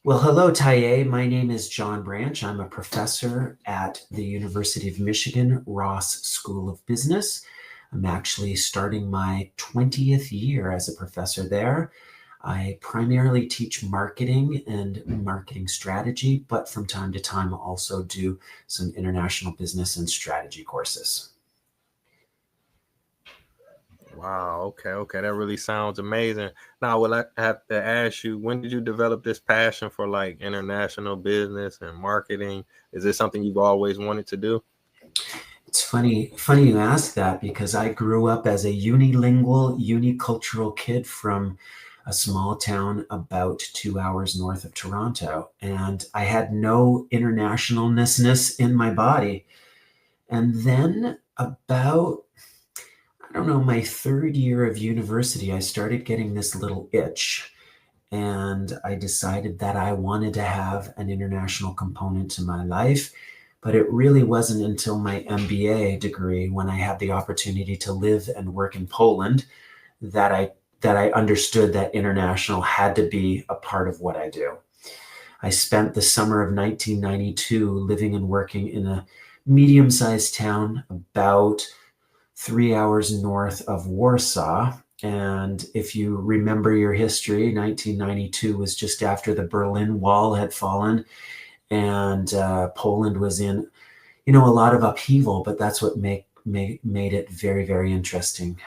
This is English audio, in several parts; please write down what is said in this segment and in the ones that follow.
Well, hello, Taye. My name is John Branch. I'm a professor at the University of Michigan Ross School of Business. I'm actually starting my 20th year as a professor there. I primarily teach marketing and marketing strategy, but from time to time also do some international business and strategy courses. Wow. Okay. That really sounds amazing. Now, will I have to ask you, when did you develop this passion for like international business and marketing? Is this something you've always wanted to do? It's funny you ask that because I grew up as a unilingual, unicultural kid from a small town about 2 hours north of Toronto, and I had no internationalness in my body. And then about, I don't know, my third year of university, I started getting this little itch, and I decided that I wanted to have an international component to my life. But it really wasn't until my MBA degree, when I had the opportunity to live and work in Poland, that I understood that international had to be a part of what I do. I spent the summer of 1992 living and working in a medium-sized town about 3 hours north of Warsaw. And if you remember your history, 1992 was just after the Berlin Wall had fallen, and Poland was in, a lot of upheaval. But that's what made it very, very interesting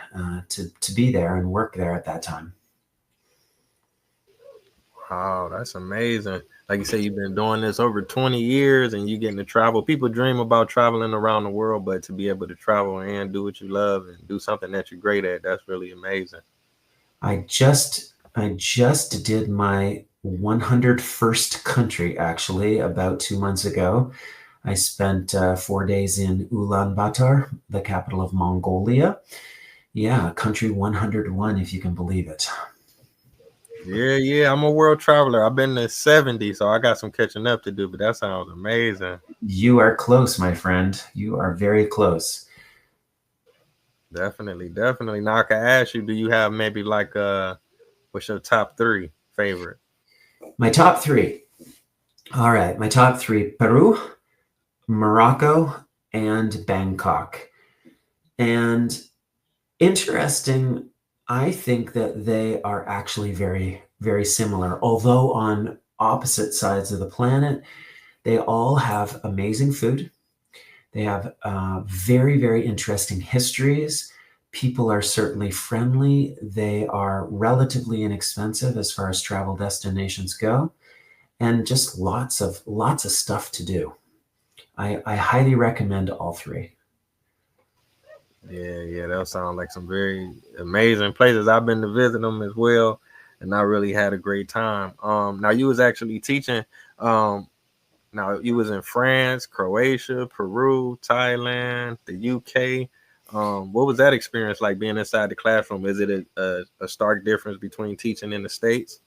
to be there and work there at that time. Wow, that's amazing. Like you say, you've been doing this over 20 years and you getting to travel. People dream about traveling around the world, but to be able to travel and do what you love and do something that you're great at, that's really amazing. I just did my 101st country, actually, about 2 months ago. I spent 4 days in Ulaanbaatar, the capital of Mongolia. Yeah, country 101, if you can believe it. Yeah. I'm a world traveler. I've been to 70, so I got some catching up to do, but that sounds amazing. You are close, my friend. You are very close. Definitely. Now I can ask you, do you have maybe like what's your top three favorite? My top three. All right, my top three: Peru, Morocco, and Bangkok. And interesting, I think that they are actually very, very similar. Although on opposite sides of the planet, they all have amazing food. They have very, very interesting histories. People are certainly friendly. They are relatively inexpensive as far as travel destinations go, and just lots of stuff to do. I highly recommend all three. Yeah, that sound like some very amazing places. I've been to visit them as well, and I really had a great time. Now you was actually teaching. Um, Now you was in France, Croatia, Peru, Thailand, the UK. What was that experience like being inside the classroom? Is it a stark difference between teaching in the States?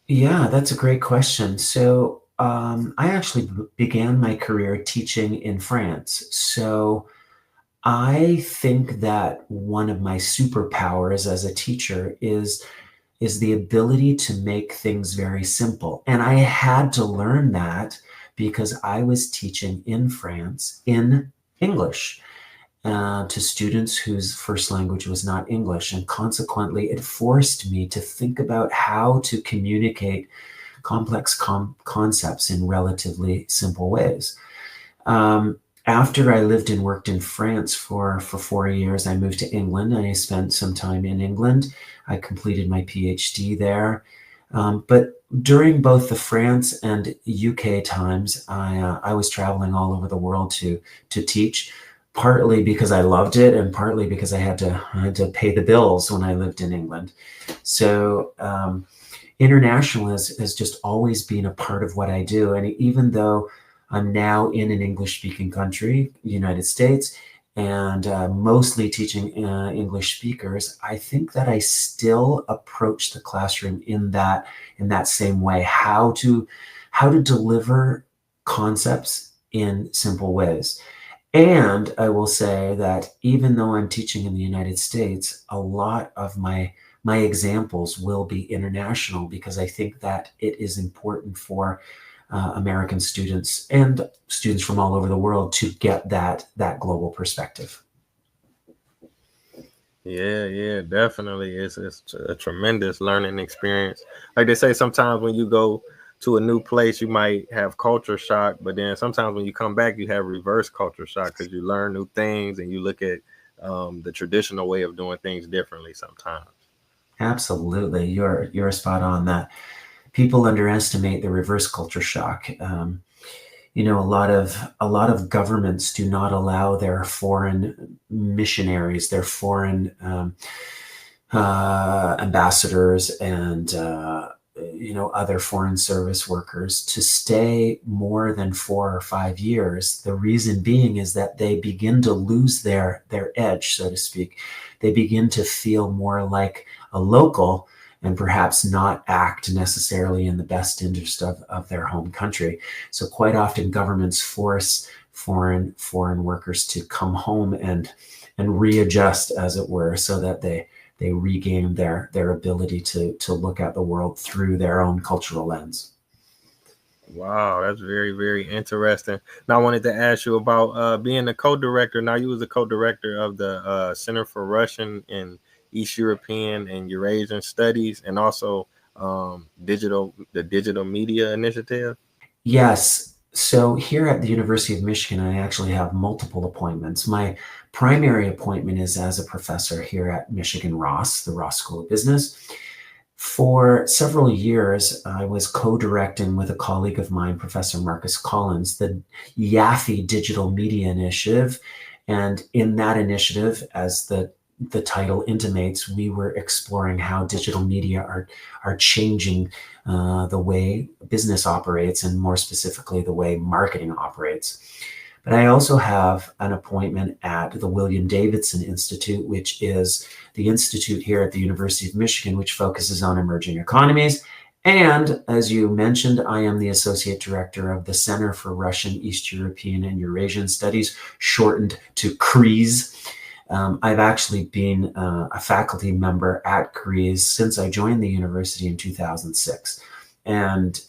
Yeah, that's a great question. So, I actually began my career teaching in France. So, I think that one of my superpowers as a teacher is the ability to make things very simple. And I had to learn that because I was teaching in France in English to students whose first language was not English. And consequently, it forced me to think about how to communicate complex concepts in relatively simple ways. After I lived and worked in France for 4 years, I moved to England and I spent some time in England. I completed my PhD there. But during both the France and UK times, I was traveling all over the world to teach, partly because I loved it, and partly because I had to pay the bills when I lived in England. So international has just always been a part of what I do. And even though I'm now in an English speaking country, United States, and mostly teaching English speakers, I think that I still approach the classroom in that same way. How to deliver concepts in simple ways. And I will say that even though I'm teaching in the United States, a lot of my examples will be international because I think that it is important for American students and students from all over the world to get that global perspective. Yeah, yeah, definitely. It's a tremendous learning experience. Like they say, sometimes when you go to a new place, you might have culture shock, but then sometimes when you come back, you have reverse culture shock because you learn new things and you look at the traditional way of doing things differently sometimes. Absolutely, you're spot on that. People underestimate the reverse culture shock. A lot of governments do not allow their foreign missionaries, their foreign ambassadors, and other foreign service workers to stay more than 4 or 5 years. The reason being is that they begin to lose their edge, so to speak. They begin to feel more like a local and perhaps not act necessarily in the best interest of their home country. So quite often governments force foreign workers to come home and readjust, as it were, so that they regain their ability to look at the world through their own cultural lens. Wow, that's very, very interesting. Now, I wanted to ask you about being a co-director. Now, you was a co-director of the Center for Russian and East European and Eurasian Studies, and also the Digital Media Initiative. Yes. So here at the University of Michigan, I actually have multiple appointments. My primary appointment is as a professor here at Michigan Ross, the Ross School of Business. For several years, I was co-directing with a colleague of mine, Professor Marcus Collins, the YAFI Digital Media Initiative. And in that initiative, as the title intimates, we were exploring how digital media are changing the way business operates, and more specifically, the way marketing operates. But I also have an appointment at the William Davidson Institute, which is the institute here at the University of Michigan, which focuses on emerging economies. And as you mentioned, I am the associate director of the Center for Russian, East European, and Eurasian Studies, shortened to CREES. I've actually been a faculty member at CREES since I joined the university in 2006. And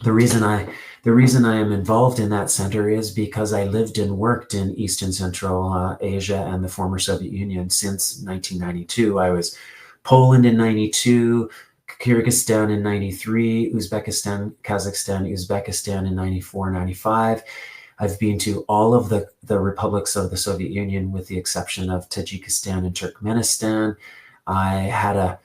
the reason I the reason I am involved in that center is because I lived and worked in East and Central Asia and the former Soviet Union since 1992. I was Poland in 92, Kyrgyzstan in 93, Kazakhstan, Uzbekistan in 94, 95. I've been to all of the republics of the Soviet Union with the exception of Tajikistan and Turkmenistan. I had a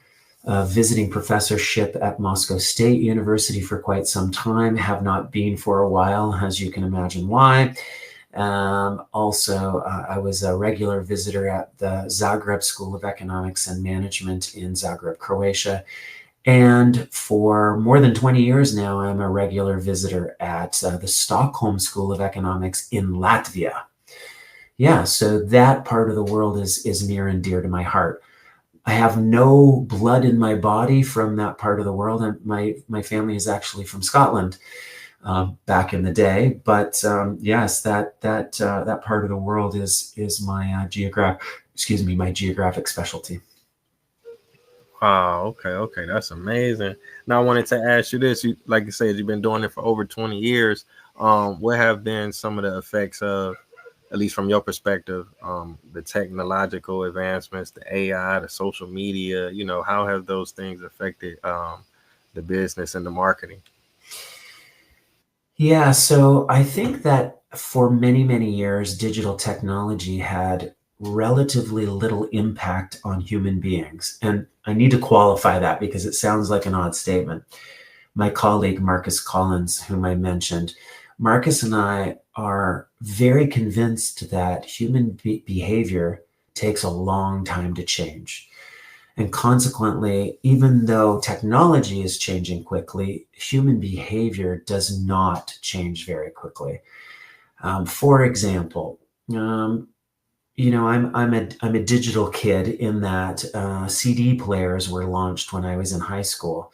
visiting professorship at Moscow State University for quite some time, have not been for a while, as you can imagine why. Also, I was a regular visitor at the Zagreb School of Economics and Management in Zagreb, Croatia. And for more than 20 years now, I'm a regular visitor at the Stockholm School of Economics in Latvia. Yeah, so that part of the world is near and dear to my heart. I have no blood in my body from that part of the world, and my family is actually from Scotland back in the day. But yes, that part of the world is my my geographic specialty. Wow, okay, okay, that's amazing. Now I wanted to ask you this: you, like you said, you've been doing it for over 20 years. What have been some of the effects of, at least from your perspective, the technological advancements, the AI, the social media? You know, how have those things affected the business and the marketing? Yeah, so I think that for many, many years, digital technology had relatively little impact on human beings. And I need to qualify that because it sounds like an odd statement. My colleague, Marcus Collins, whom I mentioned, Marcus and I are very convinced that human behavior takes a long time to change. And consequently, even though technology is changing quickly, human behavior does not change very quickly. For example, I'm a digital kid in that CD players were launched when I was in high school.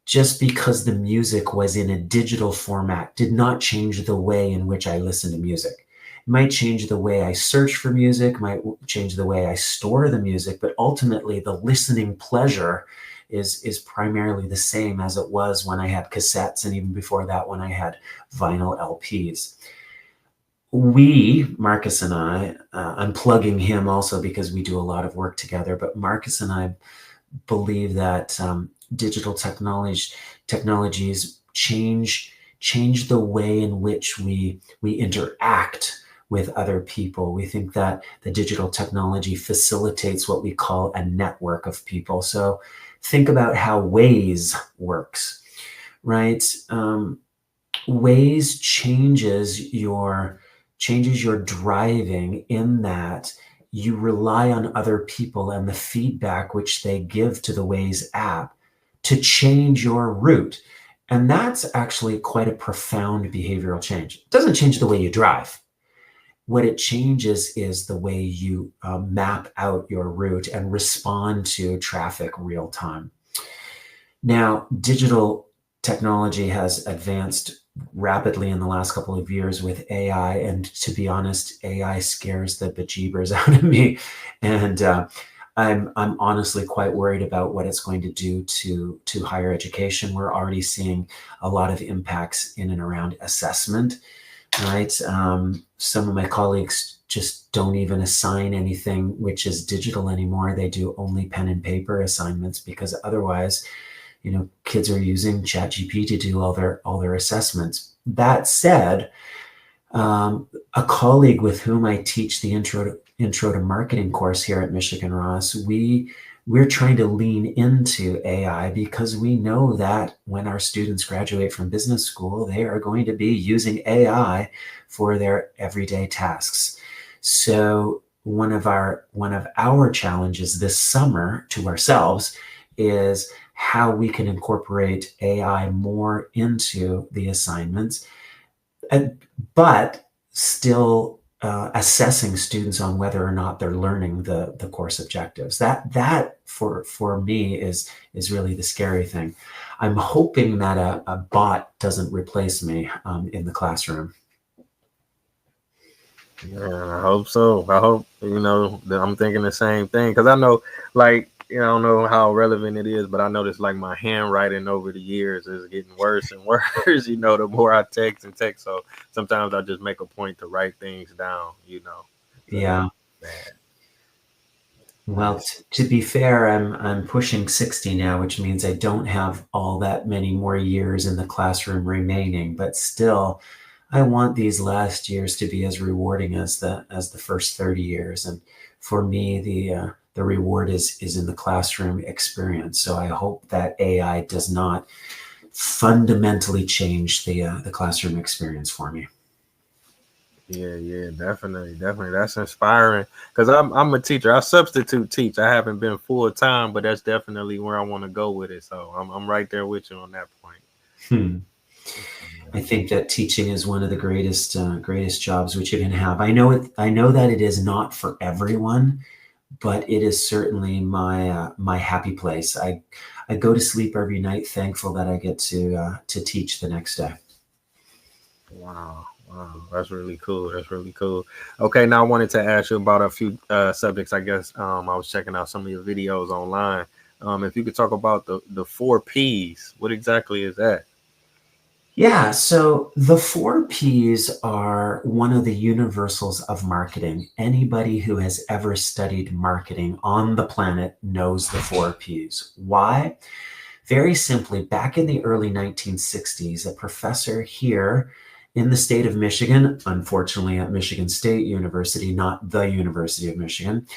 Just because the music was in a digital format did not change the way in which I listen to music. might change the way I search for music, might change the way I store the music, but ultimately the listening pleasure is primarily the same as it was when I had cassettes, and even before that when I had vinyl LPs. Marcus and I'm plugging him also because we do a lot of work together, but Marcus and I believe that digital technologies change the way in which we interact with other people. We think that the digital technology facilitates what we call a network of people. So think about how Waze works, right? Waze changes your driving in that you rely on other people and the feedback which they give to the Waze app to change your route. And that's actually quite a profound behavioral change. It doesn't change the way you drive. What it changes is the way you map out your route and respond to traffic real time. Now, digital technology has advanced rapidly in the last couple of years with AI, and to be honest, AI scares the bejeebers out of me, and I'm honestly quite worried about what it's going to do to higher education. We're already seeing a lot of impacts in and around assessment, right? Some of my colleagues just don't even assign anything which is digital anymore. They do only pen and paper assignments because otherwise, kids are using ChatGPT to do all their assessments. That said, a colleague with whom I teach the intro to marketing course here at Michigan Ross, we're trying to lean into AI because we know that when our students graduate from business school, they are going to be using AI for their everyday tasks. So one of our challenges this summer to ourselves is how we can incorporate AI more into the assignments, but still assessing students on whether or not they're learning the course objectives. That for me is really the scary thing. I'm hoping that a bot doesn't replace me in the classroom. Yeah, I hope so. I hope that I'm thinking the same thing because I know, like, I don't know how relevant it is, but I noticed like my handwriting over the years is getting worse and worse. The more I text and text, so sometimes I just make a point to write things down. So that's Yeah. bad. Well, Nice. to be fair, I'm pushing 60 now, which means I don't have all that many more years in the classroom remaining, but still I want these last years to be as rewarding as the first 30 years. And for me, the reward is in the classroom experience. So I hope that AI does not fundamentally change the classroom experience for me. Yeah, definitely. That's inspiring because I'm a teacher. I substitute teach. I haven't been full time, but that's definitely where I want to go with it. So I'm right there with you on that point. Hmm. I think that teaching is one of the greatest jobs which you can have. I know that it is not for everyone, but it is certainly my happy place. I go to sleep every night thankful that I get to teach the next day. Wow, that's really cool. That's really cool. Okay, now I wanted to ask you about a few subjects. I guess I was checking out some of your videos online. If you could talk about the four P's, what exactly is that? Yeah, so the four P's are one of the universals of marketing. Anybody who has ever studied marketing on the planet knows the four P's. Why? Very simply, back in the early 1960s, a professor here in the state of Michigan, unfortunately at Michigan State University, not the University of Michigan,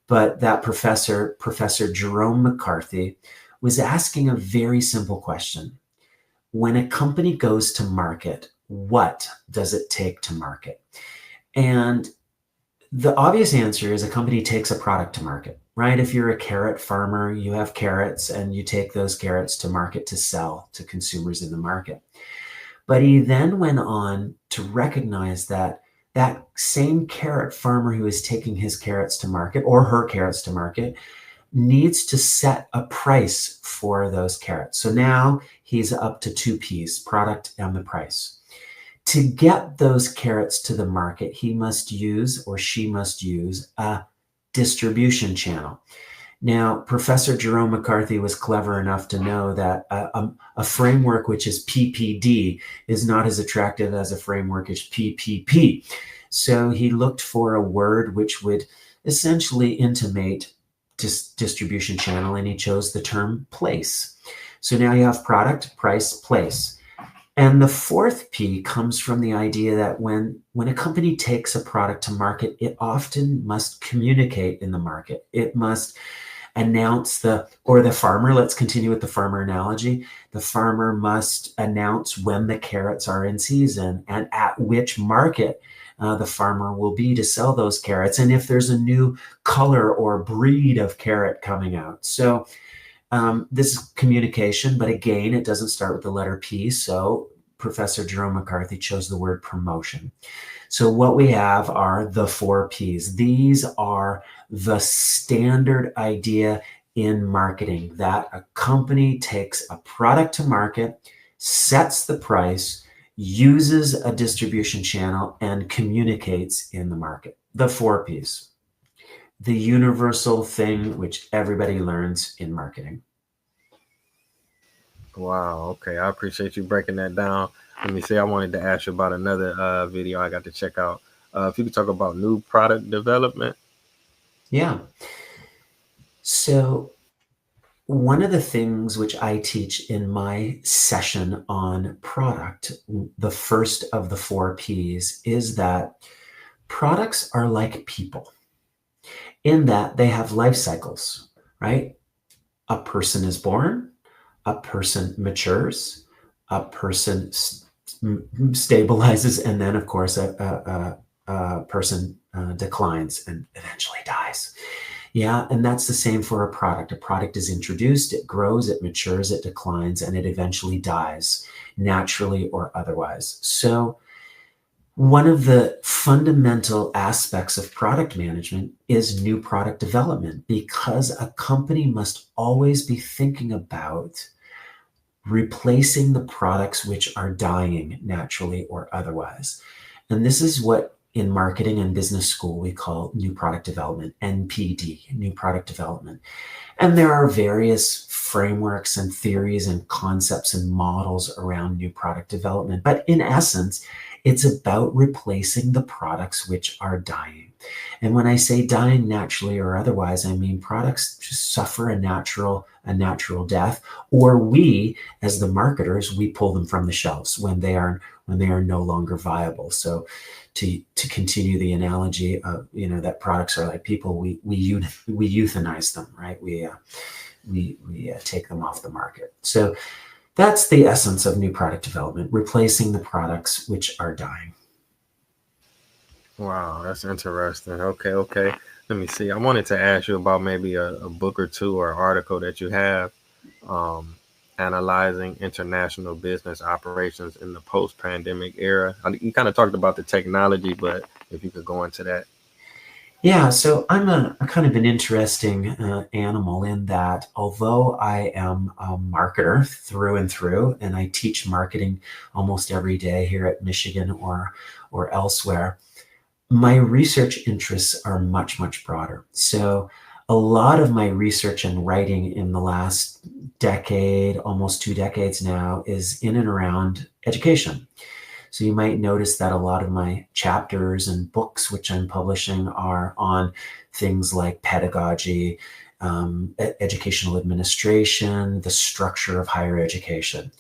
but that professor, Professor Jerome McCarthy, was asking a very simple question. When a company goes to market, what does it take to market? And the obvious answer is a company takes a product to market, right? If you're a carrot farmer, you have carrots and you take those carrots to market to sell to consumers in the market. But he then went on to recognize that that same carrot farmer who is taking his carrots to market or her carrots to market needs to set a price for those carrots. So now he's up to two P's, product and the price. To get those carrots to the market, he must use or she must use a distribution channel. Now, Professor Jerome McCarthy was clever enough to know that a framework which is PPD is not as attractive as a framework as PPP. So he looked for a word which would essentially intimate distribution channel, and he chose the term place. So now you have product, price, place. And the fourth P comes from the idea that when a company takes a product to market, it often must communicate in the market. It must announce the farmer, let's continue with the farmer analogy. The farmer must announce when the carrots are in season and at which market the farmer will be to sell those carrots, and if there's a new color or breed of carrot coming out. So this is communication, but again, it doesn't start with the letter P. So Professor Jerome McCarthy chose the word promotion. So what we have are the four Ps. These are the standard idea in marketing, that a company takes a product to market, sets the price, uses a distribution channel, and communicates in the market. The four Ps. The universal thing which everybody learns in marketing. Wow. Okay. I appreciate you breaking that down. Let me see. I wanted to ask you about another video I got to check out. If you could talk about new product development. Yeah. So one of the things which I teach in my session on product, the first of the four Ps, is that products are like people in that they have life cycles, right? A person is born, a person matures, a person stabilizes, and then, of course, a person declines and eventually dies. Yeah, and that's the same for a product. A product is introduced, it grows, it matures, it declines, and it eventually dies, naturally or otherwise. So one of the fundamental aspects of product management is new product development, because a company must always be thinking about replacing the products which are dying naturally or otherwise. And this is what in marketing and business school we call new product development, NPD, new product development. And there are various frameworks and theories and concepts and models around new product development. But in essence, it's about replacing the products which are dying. And when I say dying naturally or otherwise, I mean products just suffer a natural death, or we, as the marketers, we pull them from the shelves when they are no longer viable. So to continue the analogy of, that products are like people, we euthanize them, right? We take them off the market. So that's the essence of new product development, replacing the products which are dying. Wow, that's interesting. Okay, okay. Let me see. I wanted to ask you about maybe a book or two or article that you have um, analyzing international business operations in the post-pandemic era. You kind of talked about the technology, but if you could go into that. Yeah, so I'm a kind of an interesting animal in that although I am a marketer through and through, and I teach marketing almost every day here at Michigan or elsewhere, my research interests are much, much broader. So a lot of my research and writing in the last decade, almost 2 decades now, is in and around education. So you might notice that a lot of my chapters and books, which I'm publishing, are on things like pedagogy, educational administration, the structure of higher education.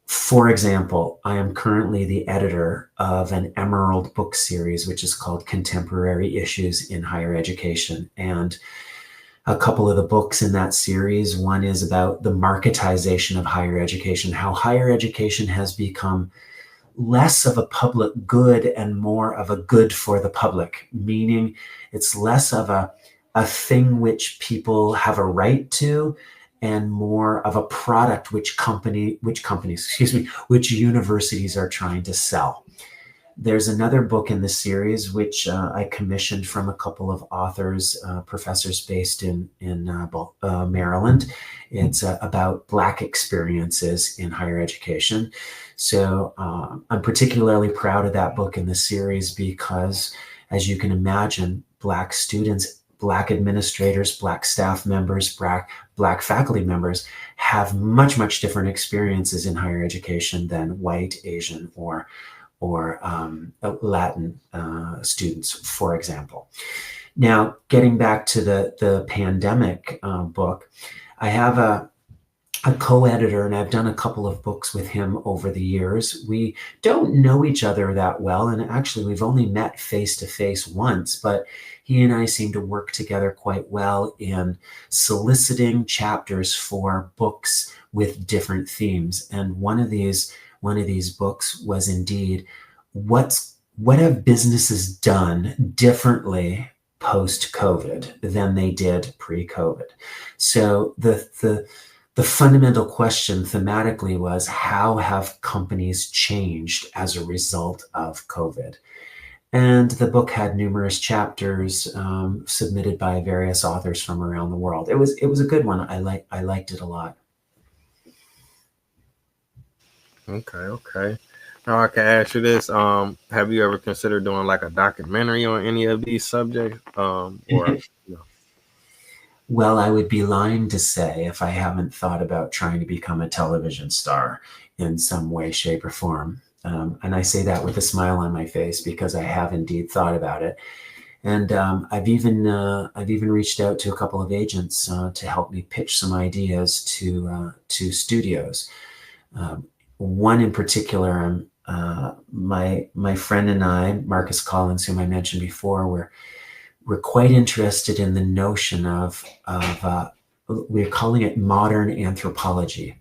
For example, I am currently the editor of an Emerald book series, which is called Contemporary Issues in Higher Education. And a couple of the books in that series, one is about the marketization of higher education, how higher education has become less of a public good and more of a good for the public, meaning it's less of a thing which people have a right to and more of a product which companies, which universities are trying to sell. There's another book in the series which I commissioned from a couple of authors, professors based in Maryland. It's about Black experiences in higher education. So I'm particularly proud of that book in the series because, as you can imagine, Black students, Black administrators, Black staff members, Black faculty members have much different experiences in higher education than white, Asian, or Latin students, for example. Now, getting back to the pandemic book, I have a co-editor, and I've done a couple of books with him over the years. We don't know each other that well, and actually we've only met face to face once, but he and I seem to work together quite well in soliciting chapters for books with different themes. And one of these books was indeed what have businesses done differently post COVID than they did pre-COVID. So the fundamental question thematically was, how have companies changed as a result of COVID? And the book had numerous chapters submitted by various authors from around the world. It was a good one. I liked it a lot. Okay, okay. Now I can ask you this: have you ever considered doing like a documentary on any of these subjects? Or no? Well, I would be lying to say if I haven't thought about trying to become a television star in some way, shape, or form. And I say that with a smile on my face because I have indeed thought about it. And I've even reached out to a couple of agents to help me pitch some ideas to studios. One in particular, my friend and I, Marcus Collins, whom I mentioned before, we're quite interested in the notion of we're calling it modern anthropology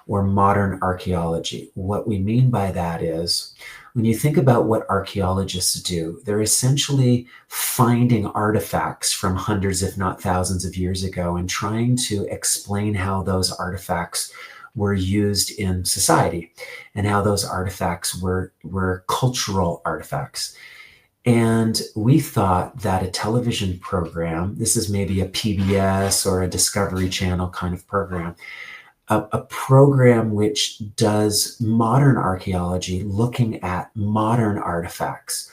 or modern archaeology. What we mean by that is, when you think about what archaeologists do, they're essentially finding artifacts from hundreds, if not thousands of years ago, and trying to explain how those artifacts were used in society and how those artifacts were cultural artifacts. And we thought that a television program, this is maybe a PBS or a Discovery Channel kind of program, a program which does modern archaeology, looking at modern artifacts.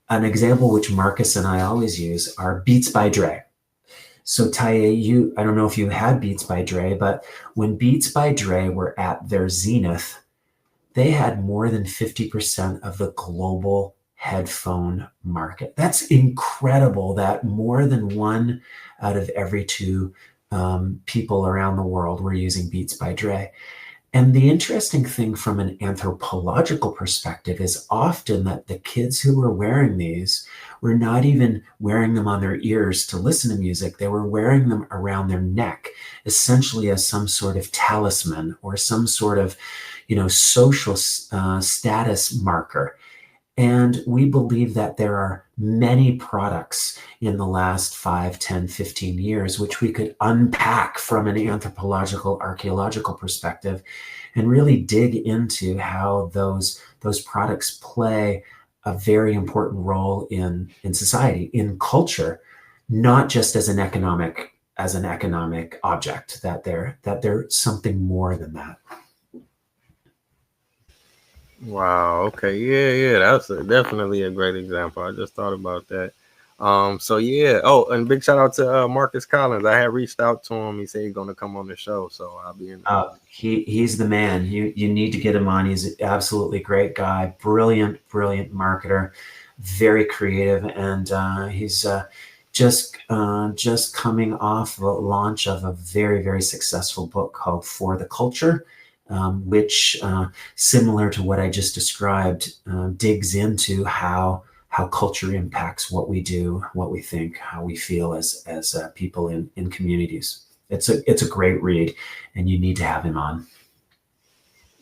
An example which Marcus and I always use are Beats by Dre. So Taye, I don't know if you had Beats by Dre, but when Beats by Dre were at their zenith, they had more than 50% of the global headphone market. That's incredible that more than one out of every two people around the world were using Beats by Dre. And the interesting thing from an anthropological perspective is often that the kids who were wearing these were not even wearing them on their ears to listen to music. They were wearing them around their neck, essentially as some sort of talisman or some sort of, social status marker. And we believe that there are many products in the last 5, 10, 15 years, which we could unpack from an anthropological, archaeological perspective and really dig into how those products play a very important role in society, in culture, not just as an economic object, that they're something more than that. Wow. Okay. Yeah. Yeah. That's definitely a great example. I just thought about that. So yeah. Oh, and big shout out to Marcus Collins. I had reached out to him. He said he's gonna come on the show, so I'll be in. He's the man. You need to get him on. He's an absolutely great guy, brilliant marketer, very creative, and he's just coming off the launch of a very successful book called For the Culture, which similar to what I just described, digs into how culture impacts what we do, what we think, how we feel as people in communities. It's a great read, and you need to have him on.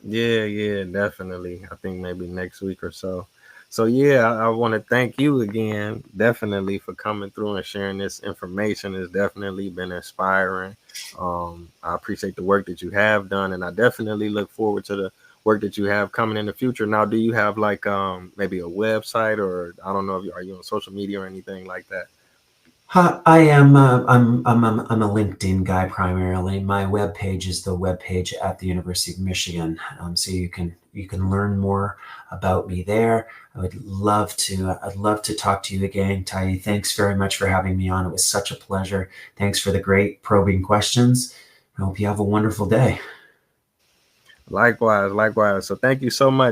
Yeah, yeah, definitely. I think maybe next week or so. So yeah, I want to thank you again, definitely for coming through and sharing this information. It's definitely been inspiring. I appreciate the work that you have done, and I definitely look forward to the work that you have coming in the future. Now, do you have like maybe a website, or I don't know if you are you on social media or anything like that? I am. I'm a LinkedIn guy primarily. My web page is the web page at the University of Michigan, so you can learn more about me there. I would love to. I'd love to talk to you again, Taye. Thanks very much for having me on. It was such a pleasure. Thanks for the great probing questions. I hope you have a wonderful day. Likewise, likewise. So thank you so much.